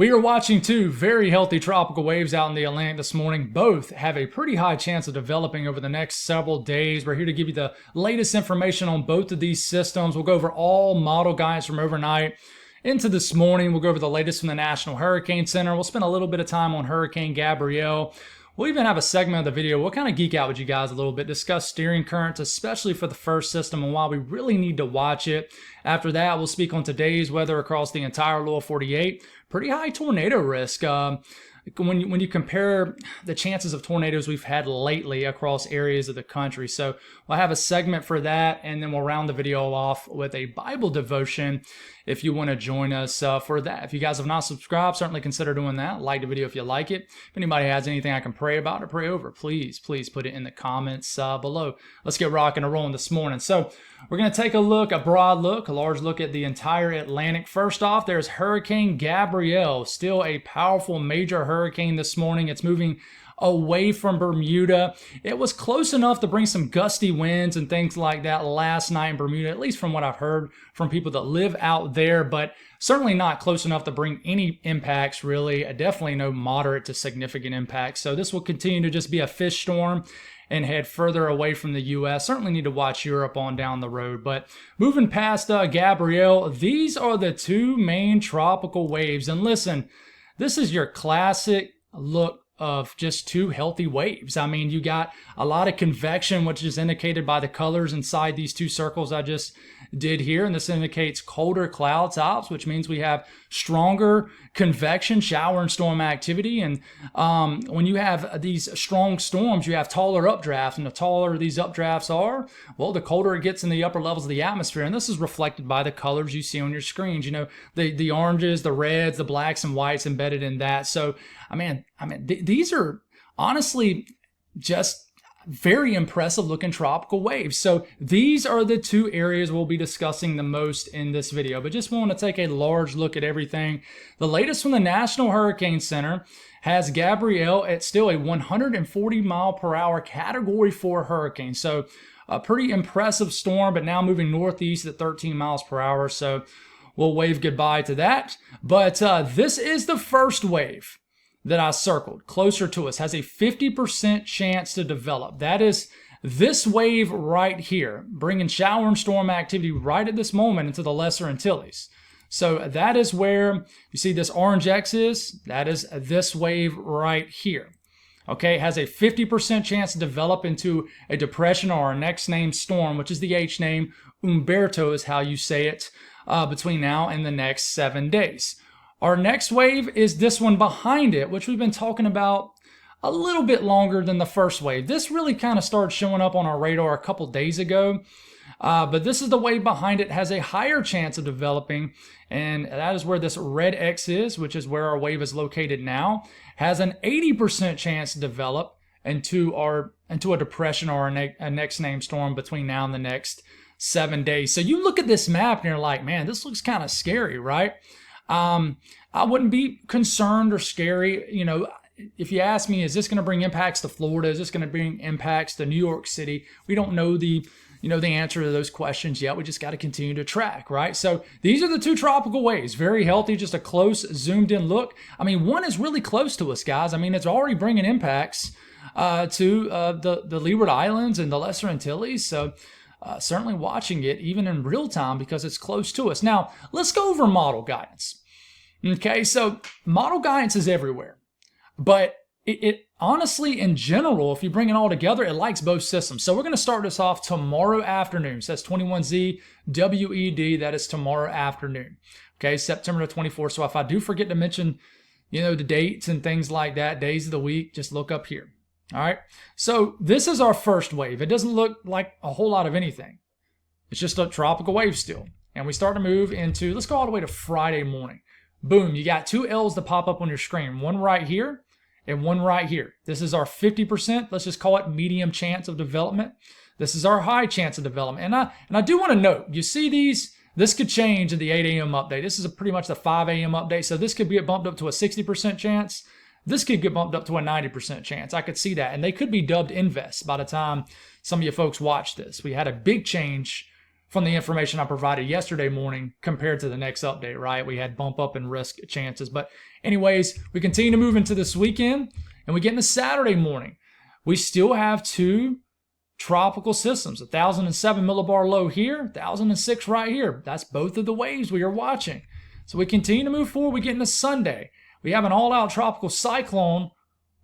We are watching two very healthy tropical waves out in the Atlantic this morning. Both have a pretty high chance of developing over the next several days. We're here to give you the latest information on both of these systems. We'll go over all model guidance from overnight into this morning. We'll go over the latest from the National Hurricane Center. We'll spend a little bit of time on Hurricane Gabrielle. We'll even have a segment of the video. We'll kind of geek out with you guys a little bit, discuss steering currents, especially for the first system and why we really need to watch it. After that, we'll speak on today's weather across the entire lower 48. Pretty high tornado risk. When you compare the chances of tornadoes we've had lately across areas of the country. So we'll have a segment for that, and then we'll round the video off with a Bible devotion if you want to join us for that. If you guys have not subscribed, certainly consider doing that. Like the video if you like it. If anybody has anything I can pray about or pray over, please put it in the comments below. Let's get rocking and rolling this morning. So we're going to take a large look at the entire Atlantic. First off, there's Hurricane Gabrielle, still a powerful major hurricane this morning. It's moving away from Bermuda. It was close enough to bring some gusty winds and things like that last night in Bermuda, at least from what I've heard from people that live out there, but certainly not close enough to bring any impacts really. Definitely no moderate to significant impacts. So this will continue to just be a fish storm and head further away from the U.S. Certainly need to watch Europe on down the road. But moving past Gabrielle, these are the two main tropical waves. And listen, this is your classic look of just two healthy waves. I mean, you got a lot of convection, which is indicated by the colors inside these two circles I just did here. And this indicates colder cloud tops, which means we have stronger convection, shower and storm activity. And when you have these strong storms, you have taller updrafts. And the taller these updrafts are, well, the colder it gets in the upper levels of the atmosphere. And this is reflected by the colors you see on your screens. You know, the oranges, the reds, the blacks and whites embedded in that. So, these are honestly just very impressive looking tropical waves. So these are the two areas we'll be discussing the most in this video, but just want to take a large look at everything. The latest from the National Hurricane Center has Gabrielle at still a 140 mile per hour category 4 hurricane. So a pretty impressive storm, but now moving northeast at 13 miles per hour. So we'll wave goodbye to that. But this is the first wave that I circled closer to us, has a 50% chance to develop. That is this wave right here, bringing shower and storm activity right at this moment into the Lesser Antilles. So that is where you see this orange X is, that is this wave right here. Okay, it has a 50% chance to develop into a depression or our next named storm, which is the H name. Umberto is how you say it, between now and the next 7 days. Our next wave is this one behind it, which we've been talking about a little bit longer than the first wave. This really kind of started showing up on our radar a couple days ago, but this is the wave behind it, has a higher chance of developing, and that is where this red X is, which is where our wave is located now, has an 80% chance to develop into a depression or a next named storm between now and the next 7 days. So you look at this map and you're like, man, this looks kind of scary, right? I wouldn't be concerned or scary. You know, if you ask me, is this going to bring impacts to Florida? Is this going to bring impacts to New York City? We don't know the answer to those questions yet. We just got to continue to track, right? So these are the two tropical waves, very healthy, just a close zoomed in look. I mean, one is really close to us, guys. I mean, it's already bringing impacts to the Leeward Islands and the Lesser Antilles. So certainly watching it even in real time because it's close to us. Now, let's go over model guidance. Okay, so model guidance is everywhere, but it honestly, in general, if you bring it all together, it likes both systems. So we're going to start this off tomorrow afternoon. So that's 21Z WED. That is tomorrow afternoon. Okay, September the 24th. So if I do forget to mention, the dates and things like that, days of the week, just look up here. All right, so this is our first wave. It doesn't look like a whole lot of anything. It's just a tropical wave still. And we start to move into, let's go all the way to Friday morning. Boom, you got two L's to pop up on your screen. One right here and one right here. This is our 50%, let's just call it medium chance of development. This is our high chance of development. And I do want to note, you see these, this could change in the 8 a.m. update. This is pretty much the 5 a.m. update. So this could get bumped up to a 60% chance. This could get bumped up to a 90% chance. I could see that. And they could be dubbed Invest by the time some of you folks watch this. We had a big change from the information I provided yesterday morning compared to the next update, right? We had bump up in risk chances. But anyways, we continue to move into this weekend and we get into Saturday morning. We still have two tropical systems, 1,007 millibar low here, 1,006 right here. That's both of the waves we are watching. So we continue to move forward. We get into Sunday. We have an all-out tropical cyclone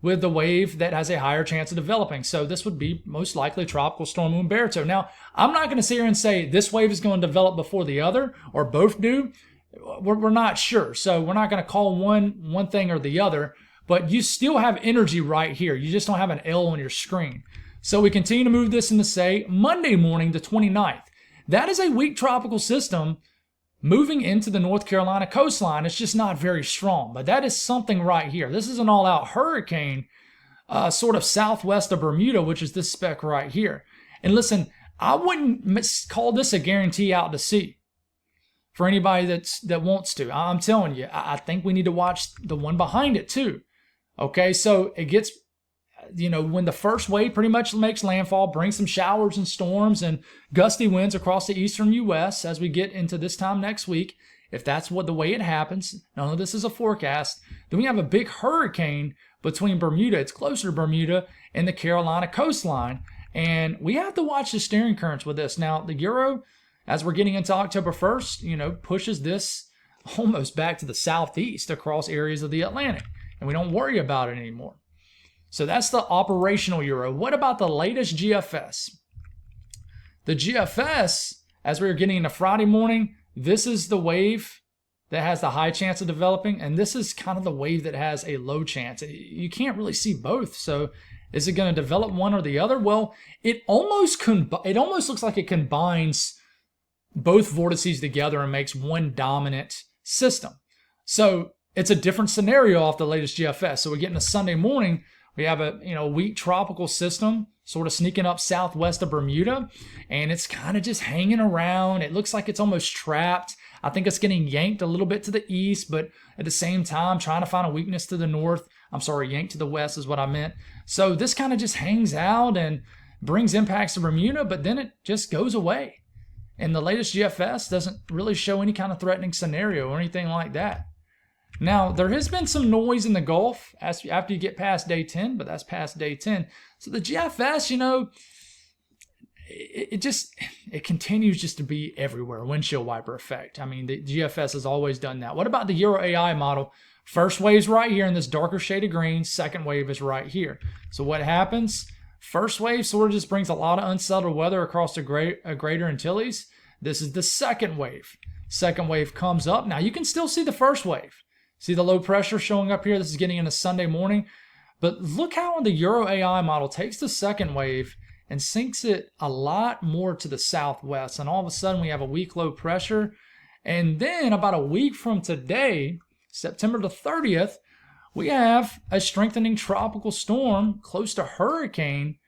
with the wave that has a higher chance of developing. So this would be most likely Tropical Storm Umberto. Now, I'm not going to sit here and say this wave is going to develop before the other or both do. We're not sure. So we're not going to call one thing or the other, but you still have energy right here. You just don't have an L on your screen. So we continue to move this into, say, Monday morning, the 29th. That is a weak tropical system moving into the North Carolina coastline. It's just not very strong, but that is something right here. This is an all-out hurricane sort of southwest of Bermuda, which is this speck right here. And listen, I wouldn't call this a guarantee out to sea for anybody that wants to. I'm telling you, I think we need to watch the one behind it too. Okay, so it gets, when the first wave pretty much makes landfall, brings some showers and storms and gusty winds across the eastern U.S. as we get into this time next week, if that's the way it happens, none of this is a forecast, then we have a big hurricane between Bermuda, it's closer to Bermuda, and the Carolina coastline. And we have to watch the steering currents with this. Now, the Euro, as we're getting into October 1st, pushes this almost back to the southeast across areas of the Atlantic. And we don't worry about it anymore. So that's the operational Euro. What about the latest GFS? The GFS, as we were getting into Friday morning, this is the wave that has the high chance of developing, and this is kind of the wave that has a low chance. You can't really see both, so is it going to develop one or the other? Well, it almost looks like it combines both vortices together and makes one dominant system. So it's a different scenario off the latest GFS. So we get into Sunday morning, we have a weak tropical system sort of sneaking up southwest of Bermuda, and it's kind of just hanging around. It looks like it's almost trapped. I think it's getting yanked a little bit to the east, but at the same time trying to find a weakness to the north. I'm sorry, yanked to the west is what I meant. So this kind of just hangs out and brings impacts to Bermuda, but then it just goes away. And the latest GFS doesn't really show any kind of threatening scenario or anything like that. Now, there has been some noise in the Gulf after you get past day 10, but that's past day 10. So the GFS, it continues just to be everywhere, windshield wiper effect. I mean, the GFS has always done that. What about the Euro AI model? First wave's right here in this darker shade of green. Second wave is right here. So what happens? First wave sort of just brings a lot of unsettled weather across the greater Antilles. This is the second wave. Second wave comes up. Now, you can still see the first wave. See the low pressure showing up here? This is getting into Sunday morning. But look how the Euro AI model takes the second wave and sinks it a lot more to the southwest. And all of a sudden, we have a weak low pressure. And then about a week from today, September the 30th, we have a strengthening tropical storm close to hurricane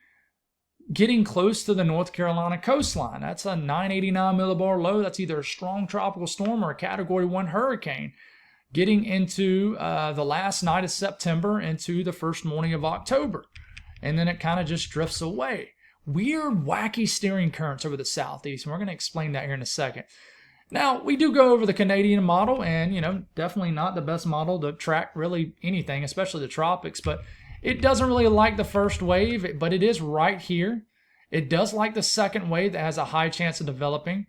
getting close to the North Carolina coastline. That's a 989 millibar low. That's either a strong tropical storm or a Category 1 hurricane getting into the last night of September into the first morning of October. And then it kind of just drifts away. Weird, wacky steering currents over the southeast. And we're going to explain that here in a second. Now, we do go over the Canadian model, and, definitely not the best model to track really anything, especially the tropics, but it doesn't really like the first wave, but it is right here. It does like the second wave that has a high chance of developing,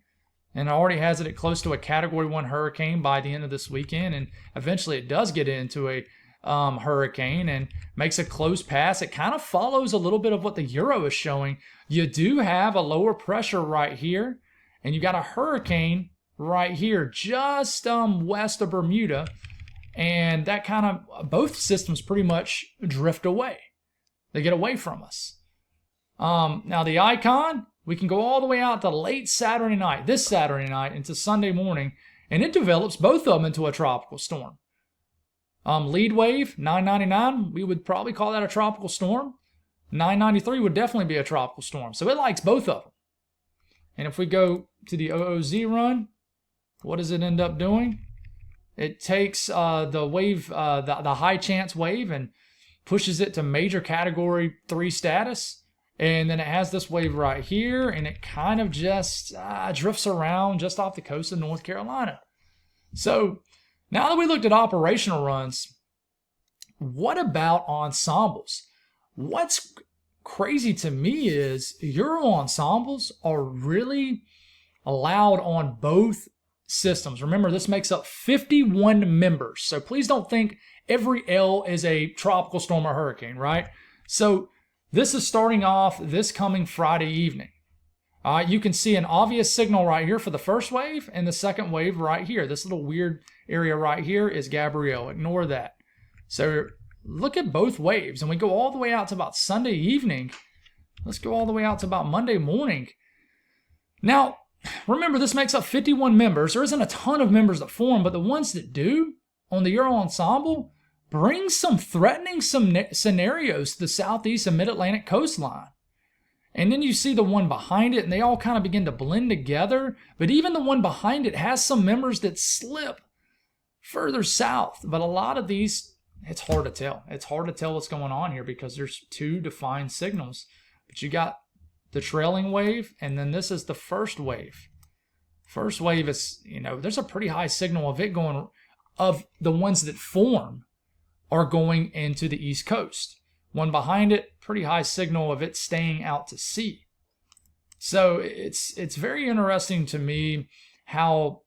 and already has it at close to a Category 1 hurricane by the end of this weekend, and eventually it does get into a hurricane and makes a close pass. It kind of follows a little bit of what the Euro is showing. You do have a lower pressure right here, and you got a hurricane right here just west of Bermuda, and that kind of, both systems pretty much drift away. They get away from us. Now the icon, we can go all the way out to late Saturday night, this Saturday night into Sunday morning, and it develops both of them into a tropical storm. Lead wave, 999, we would probably call that a tropical storm. 993 would definitely be a tropical storm. So it likes both of them. And if we go to the OOZ run, what does it end up doing? It takes the wave, the high chance wave, and pushes it to major Category 3 status. And then it has this wave right here, and it kind of just drifts around just off the coast of North Carolina. So now that we looked at operational runs, what about ensembles? What's crazy to me is Euro ensembles are really allowed on both systems. Remember, this makes up 51 members. So please don't think every L is a tropical storm or hurricane, right? So this is starting off this coming Friday evening. You can see an obvious signal right here for the first wave and the second wave right here. This little weird area right here is Gabrielle. Ignore that. So look at both waves, and we go all the way out to about Sunday evening. Let's go all the way out to about Monday morning. Now, remember, this makes up 51 members. There isn't a ton of members that form, but the ones that do on the Euro ensemble bring some threatening scenarios to the southeast and mid-Atlantic coastline. And then you see the one behind it, and they all kind of begin to blend together. But even the one behind it has some members that slip further south. But a lot of these, it's hard to tell. It's hard to tell what's going on here because there's two defined signals. But you got the trailing wave, and then this is the first wave. First wave is, there's a pretty high signal of it going, of the ones that form are going into the East Coast. One behind it, pretty high signal of it staying out to sea. So it's very interesting to me how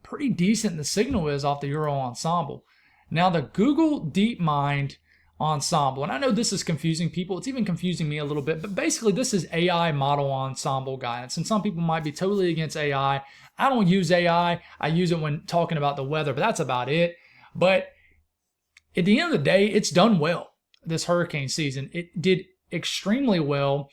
pretty decent the signal is off the Euro ensemble. Now the Google DeepMind ensemble, and I know this is confusing people, it's even confusing me a little bit, but basically this is AI model ensemble guidance, and some people might be totally against AI. I don't use AI, I use it when talking about the weather, but that's about it. But at the end of the day, it's done well this hurricane season. It did extremely well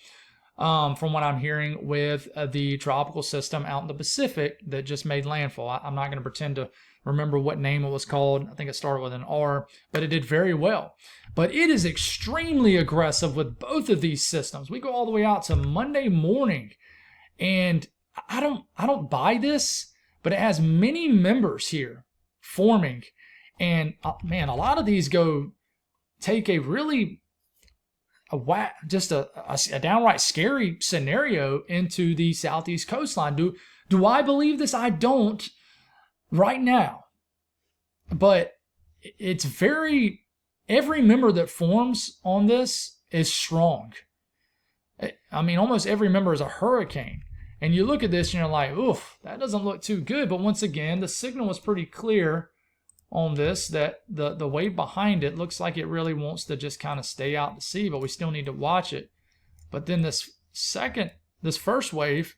from what I'm hearing with the tropical system out in the Pacific that just made landfall. I'm not going to pretend to remember what name it was called. I think it started with an R, but it did very well. But it is extremely aggressive with both of these systems. We go all the way out to Monday morning, and I don't buy this, but it has many members here forming. And man, a lot of these take a really a downright scary scenario into the southeast coastline. Do I believe this? I don't right now. But it's every member that forms on this is strong. I mean, almost every member is a hurricane. And you look at this and you're like, oof, that doesn't look too good. But once again, the signal was pretty clear on this, that the wave behind it looks like it really wants to just kind of stay out to sea, but we still need to watch it. But then this first wave,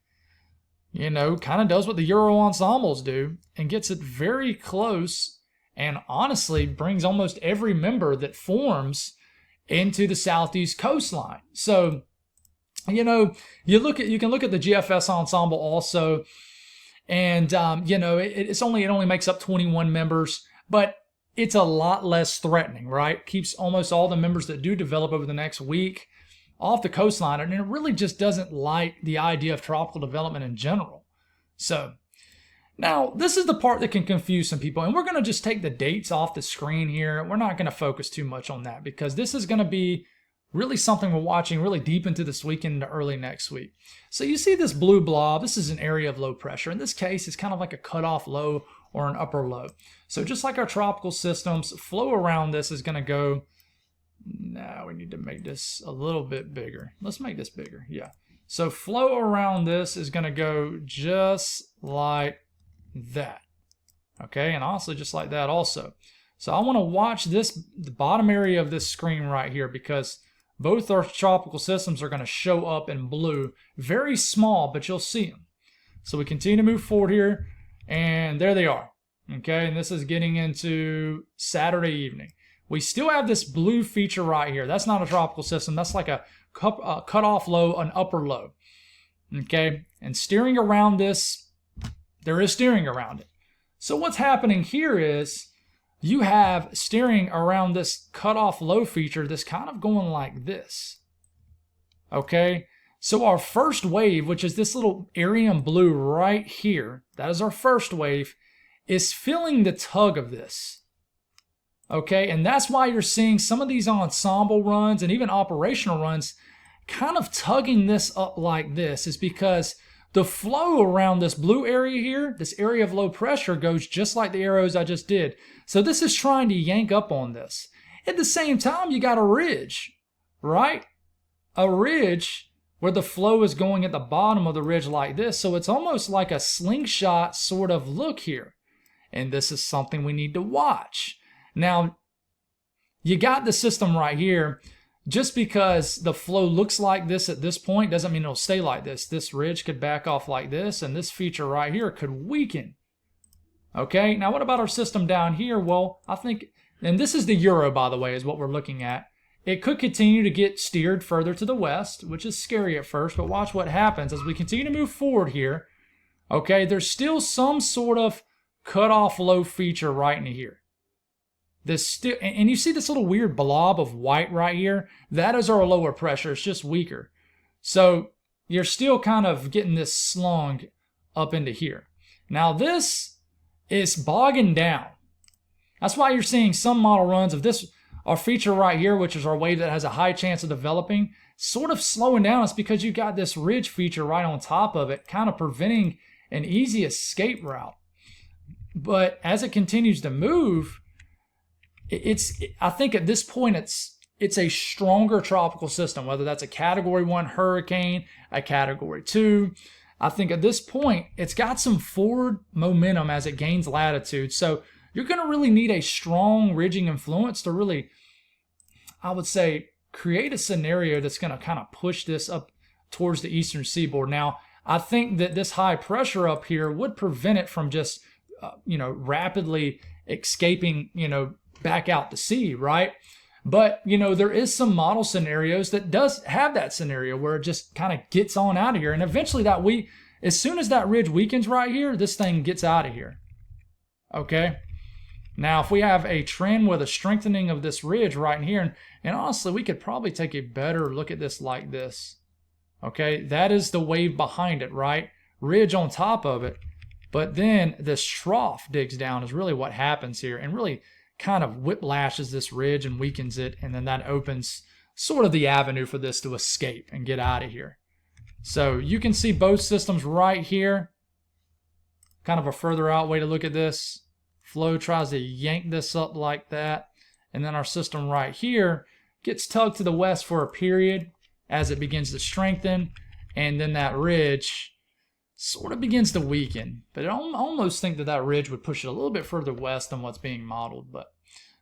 kind of does what the Euro ensembles do and gets it very close, and honestly brings almost every member that forms into the southeast coastline. So, you can look at the GFS ensemble also, and it only makes up 21 members. But it's a lot less threatening, right? Keeps almost all the members that do develop over the next week off the coastline, and it really just doesn't like the idea of tropical development in general. So now this is the part that can confuse some people, and we're going to just take the dates off the screen here. We're not going to focus too much on that because this is going to be really something we're watching really deep into this weekend into early next week. So you see this blue blob, this is an area of low pressure. In this case, it's kind of like a cutoff low or an upper low. So just like our tropical systems, flow around this is going to go, now we need to make this a little bit bigger. Let's make this bigger, yeah. So flow around this is going to go just like that, okay? And also just like that also. So I want to watch the bottom area of this screen right here because both our tropical systems are going to show up in blue. Very small, but you'll see them. So we continue to move forward here, and there they are. Okay, and this is getting into Saturday evening. We still have this blue feature right here. That's not a tropical system. That's like a cutoff low, an upper low. Okay, and steering around this, there is steering around it. So what's happening here is you have steering around this cutoff low feature that's kind of going like this. Okay, so our first wave, which is this little area in blue right here, that is our first wave, is feeling the tug of this. Okay, and that's why you're seeing some of these ensemble runs and even operational runs kind of tugging this up like this is because the flow around this blue area here, this area of low pressure, goes just like the arrows I just did. So this is trying to yank up on this. At the same time, you got a ridge, right? A ridge where the flow is going at the bottom of the ridge like this. So it's almost like a slingshot sort of look here. And this is something we need to watch. Now, you got the system right here. Just because the flow looks like this at this point doesn't mean it'll stay like this. This ridge could back off like this, and this feature right here could weaken. Okay, now what about our system down here? Well, I think, and this is the Euro, by the way, is what we're looking at. It could continue to get steered further to the west, which is scary at first, but watch what happens as we continue to move forward here. Okay, there's still some sort of cutoff low feature right in here. This still, and you see this little weird blob of white right here? That is our lower pressure. It's just weaker. So you're still kind of getting this slung up into here. Now this is bogging down. That's why you're seeing some model runs of this, our feature right here, which is our wave that has a high chance of developing, sort of slowing down. It's because you got this ridge feature right on top of it, kind of preventing an easy escape route. But as it continues to move, I think at this point it's a stronger tropical system, whether that's a Category 1 hurricane, a Category 2. I think at this point it's got some forward momentum as it gains latitude. So you're going to really need a strong ridging influence to really, I would say, create a scenario that's going to kind of push this up towards the eastern seaboard. Now, I think that this high pressure up here would prevent it from just, rapidly escaping, back out to sea, right? But, there is some model scenarios that does have that scenario where it just kind of gets on out of here. And eventually as soon as that ridge weakens right here, this thing gets out of here. Okay? Now, if we have a trend with a strengthening of this ridge right in here, and honestly, we could probably take a better look at this like this. Okay? That is the wave behind it, right? Ridge on top of it. But then this trough digs down is really what happens here and really kind of whiplashes this ridge and weakens it, and then that opens sort of the avenue for this to escape and get out of here. So you can see both systems right here. Kind of a further out way to look at this. Flow tries to yank this up like that, and then our system right here gets tugged to the west for a period as it begins to strengthen, and then that ridge sort of begins to weaken. But I almost think that ridge would push it a little bit further west than what's being modeled. But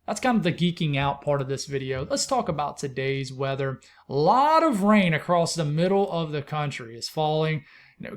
that's kind of the geeking out part of this video. Let's talk about today's weather. A lot of rain across the middle of the country is falling.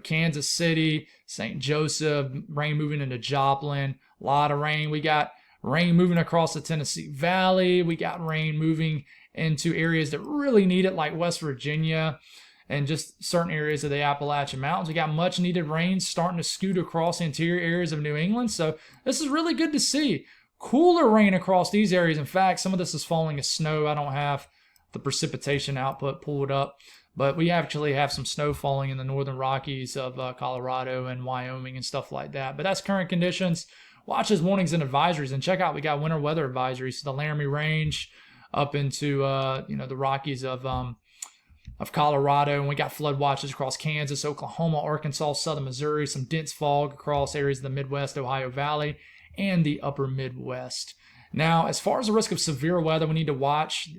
Kansas City, St. Joseph, rain moving into Joplin. A lot of rain. We got rain moving across the Tennessee Valley. We got rain moving into areas that really need it, like West Virginia and just certain areas of the Appalachian Mountains. We got much needed rain starting to scoot across the interior areas of New England. So this is really good to see. Cooler rain across these areas. In fact, some of this is falling as snow. I don't have the precipitation output pulled up, but we actually have some snow falling in the northern Rockies of Colorado and Wyoming and stuff like that. But that's current conditions. Watch his warnings and advisories, and check out, we got winter weather advisories. The Laramie Range up into the Rockies of Colorado, and we got flood watches across Kansas, Oklahoma, Arkansas, southern Missouri, some dense fog across areas of the Midwest, Ohio Valley, and the upper Midwest. Now, as far as the risk of severe weather, we need to watch,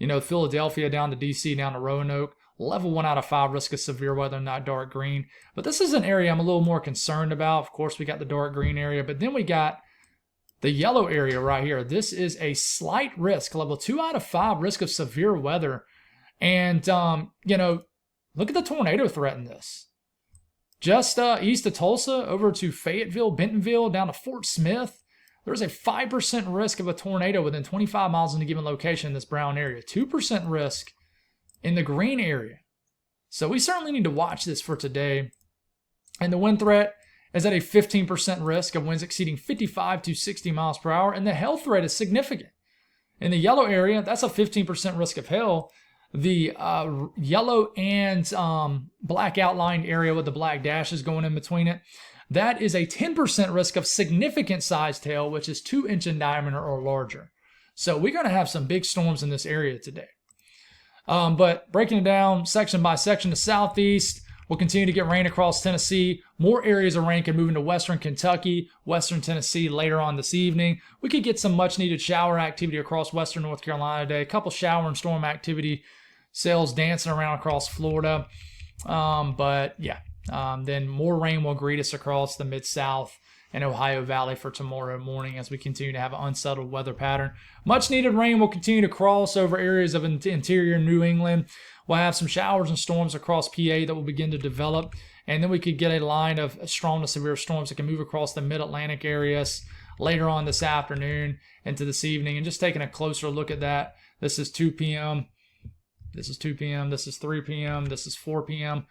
Philadelphia down to DC, down to Roanoke, level 1 out of 5 risk of severe weather in that dark green. But this is an area I'm a little more concerned about. Of course, we got the dark green area, but then we got the yellow area right here. This is a slight risk, level 2 out of 5 risk of severe weather. And, look at the tornado threat in this. Just east of Tulsa, over to Fayetteville, Bentonville, down to Fort Smith, there's a 5% risk of a tornado within 25 miles in a given location in this brown area. 2% risk in the green area. So we certainly need to watch this for today. And the wind threat is at a 15% risk of winds exceeding 55 to 60 miles per hour. And the hail threat is significant. In the yellow area, that's a 15% risk of hail. The yellow and black outlined area with the black dashes going in between it, that is a 10% risk of significant sized hail, which is 2 inch in diameter or larger. So we're going to have some big storms in this area today. But breaking it down section by section, the southeast will continue to get rain across Tennessee. More areas of rain can move into western Kentucky, western Tennessee later on this evening. We could get some much needed shower activity across western North Carolina today. A couple shower and storm activity cells dancing around across Florida. Then more rain will greet us across the Mid-South and Ohio Valley for tomorrow morning as we continue to have an unsettled weather pattern. Much needed rain will continue to cross over areas of interior New England. We'll have some showers and storms across PA that will begin to develop. And then we could get a line of strong to severe storms that can move across the mid-Atlantic areas later on this afternoon into this evening. And just taking a closer look at that, this is 2 p.m., this is 2 p.m., this is 3 p.m., this is 4 p.m.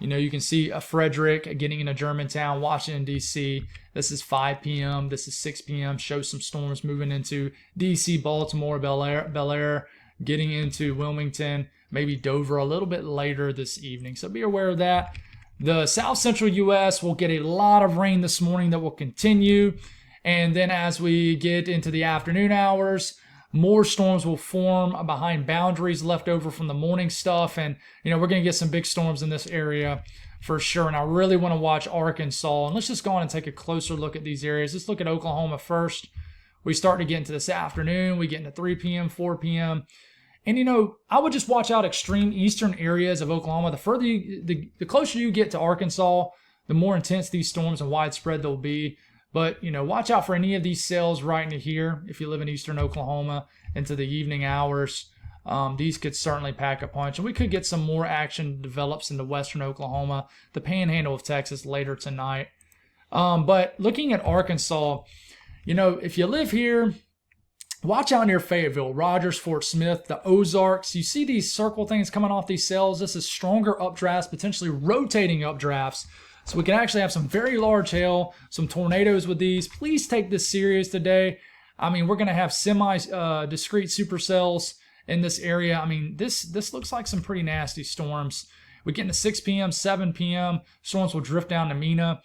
You know, you can see a Frederick getting into Germantown, Washington, D.C. This is 5 p.m., this is 6 p.m. Shows some storms moving into D.C., Baltimore, Bel Air, getting into Wilmington, maybe Dover a little bit later this evening. So be aware of that. The south central U.S. will get a lot of rain this morning that will continue. And then as we get into the afternoon hours, more storms will form behind boundaries left over from the morning stuff. And, you know, we're going to get some big storms in this area for sure. And I really want to watch Arkansas. And let's just go on and take a closer look at these areas. Let's look at Oklahoma first. We start to get into this afternoon. We get into 3 p.m., 4 p.m. And, you know, I would just watch out extreme eastern areas of Oklahoma. The further the closer you get to Arkansas, the more intense these storms and widespread they'll be. But, you know, watch out for any of these cells right into here. If you live in eastern Oklahoma into the evening hours, these could certainly pack a punch. And we could get some more action develops into western Oklahoma, the panhandle of Texas later tonight. But looking at Arkansas, you know, if you live here, watch out near Fayetteville, Rogers, Fort Smith, the Ozarks. You see these circle things coming off these cells. This is stronger updrafts, potentially rotating updrafts. So we can actually have some very large hail, some tornadoes with these. Please take this serious today. I mean, we're going to have semi-discrete supercells in this area. I mean, this looks like some pretty nasty storms. We get into 6 p.m., 7 p.m. Storms will drift down to Mena,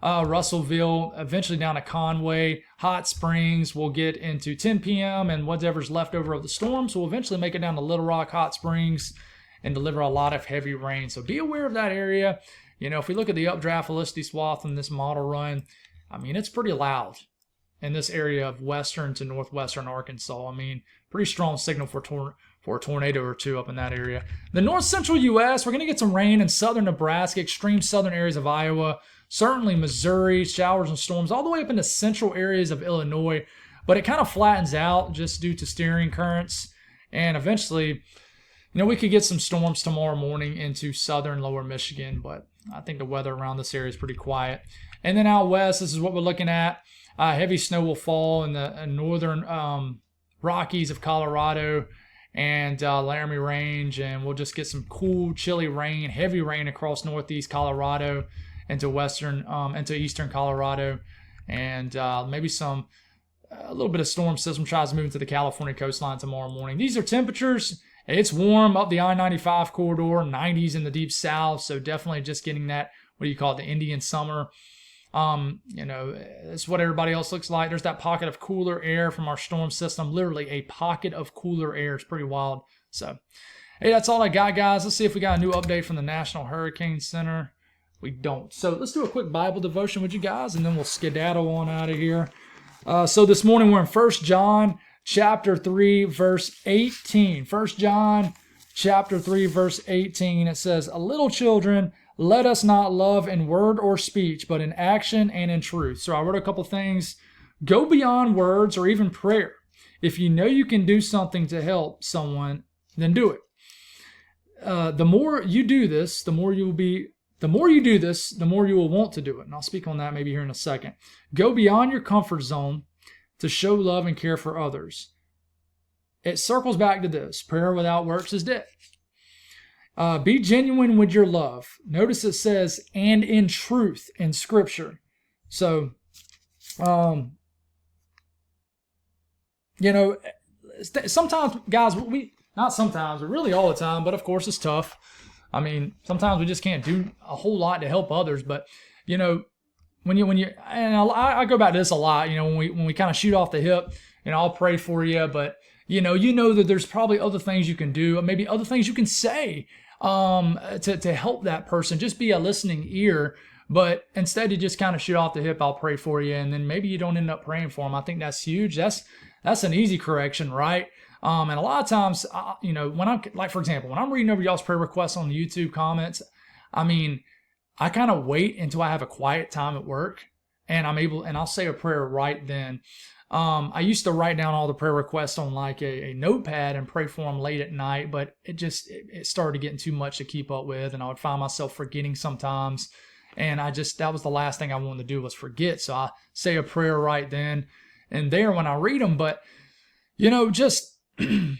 Russellville, eventually down to Conway. Hot Springs will get into 10 p.m. and whatever's left over of the storms will eventually make it down to Little Rock, Hot Springs, and deliver a lot of heavy rain. So be aware of that area. You know, if we look at the updraft velocity swath in this model run, I mean, it's pretty loud in this area of western to northwestern Arkansas. I mean, pretty strong signal for a tornado or two up in that area. The north central U.S., we're going to get some rain in southern Nebraska, extreme southern areas of Iowa, certainly Missouri, showers and storms all the way up into central areas of Illinois. But it kind of flattens out just due to steering currents. And eventually, you know, we could get some storms tomorrow morning into southern lower Michigan, but I think the weather around this area is pretty quiet. And then out west, this is what we're looking at. Heavy snow will fall in the northern Rockies of Colorado and Laramie Range, and we'll just get some cool, chilly rain, heavy rain across northeast Colorado into eastern Colorado, and maybe a little bit of storm system tries to move into the California coastline tomorrow morning. These are temperatures. It's warm up the I-95 corridor, 90s in the deep south, so definitely just getting that, what do you call it, the Indian summer. You know, it's what everybody else looks like. There's that pocket of cooler air from our storm system, literally a pocket of cooler air. It's pretty wild. So, hey, that's all I got, guys. Let's see if we got a new update from the National Hurricane Center. We don't. So let's do a quick Bible devotion with you guys, and then we'll skedaddle on out of here. So this morning we're in 1 John chapter 3, verse 18. 1 John chapter 3, verse 18. It says, "A little children, let us not love in word or speech, but in action and in truth." So I wrote a couple things. Go beyond words or even prayer. If you know you can do something to help someone, then do it. The more you do this, the more you will want to do it. And I'll speak on that maybe here in a second. Go beyond your comfort zone to show love and care for others. It circles back to this. Prayer without works is dead. Be genuine with your love. Notice it says, and in truth in Scripture. So, you know, sometimes, guys, not sometimes, but really all the time, but of course it's tough. I mean, sometimes we just can't do a whole lot to help others, but, you know, when you, and I go back to this a lot, you know, when we kind of shoot off the hip, you know, I'll pray for you, but, you know that there's probably other things you can do, or maybe other things you can say to help that person. Just be a listening ear. But instead you just kind of shoot off the hip, I'll pray for you, and then maybe you don't end up praying for them. I think that's huge. That's an easy correction, right? And a lot of times, when I'm like, for example, when I'm reading over y'all's prayer requests on the YouTube comments, I mean, I kind of wait until I have a quiet time at work, and I'll say a prayer right then. I used to write down all the prayer requests on like a notepad and pray for them late at night, but it started getting too much to keep up with, and I would find myself forgetting sometimes. And that was the last thing I wanted to do, was forget. So I say a prayer right then and there when I read them. But, just, be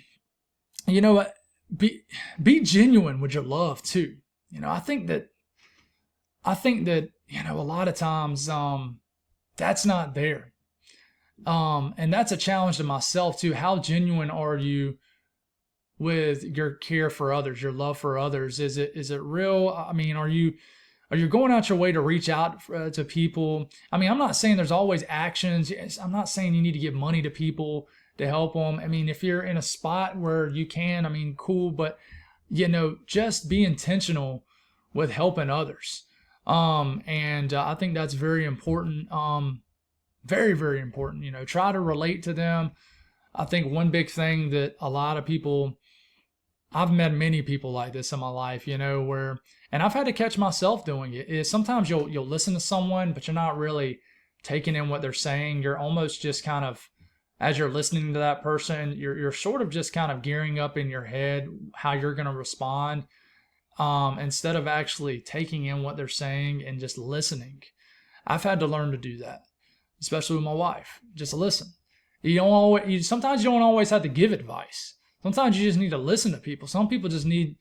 genuine with your love too. I think that, a lot of times, that's not there. And that's a challenge to myself too. How genuine are you with your care for others, your love for others? Is it real? I mean, are you going out your way to reach out to people? I mean, I'm not saying there's always actions. I'm not saying you need to give money to people to help them. I mean, if you're in a spot where you can, I mean, cool. But, just be intentional with helping others. And I think that's very important. Very, very important. Try to relate to them. I think one big thing that a lot of people, I've met many people like this in my life, and I've had to catch myself doing it, is sometimes you'll listen to someone, but you're not really taking in what they're saying. You're almost just kind of, as you're listening to that person, you're sort of just kind of gearing up in your head how you're going to respond, instead of actually taking in what they're saying and just listening. I've had to learn to do that, especially with my wife. Just listen. Sometimes you don't always have to give advice. Sometimes you just need to listen to people. Some people just need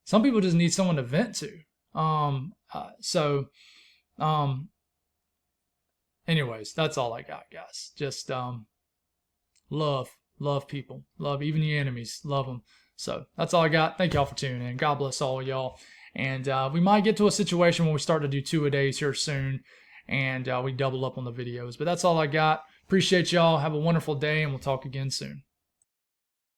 someone to vent to. Anyways, that's all I got, guys. Just love people, love even the enemies, love them. So that's all I got. Thank y'all for tuning in. God bless all of y'all. And we might get to a situation where we start to do 2-a-days here soon, and we double up on the videos. But that's all I got. Appreciate y'all. Have a wonderful day, and we'll talk again soon.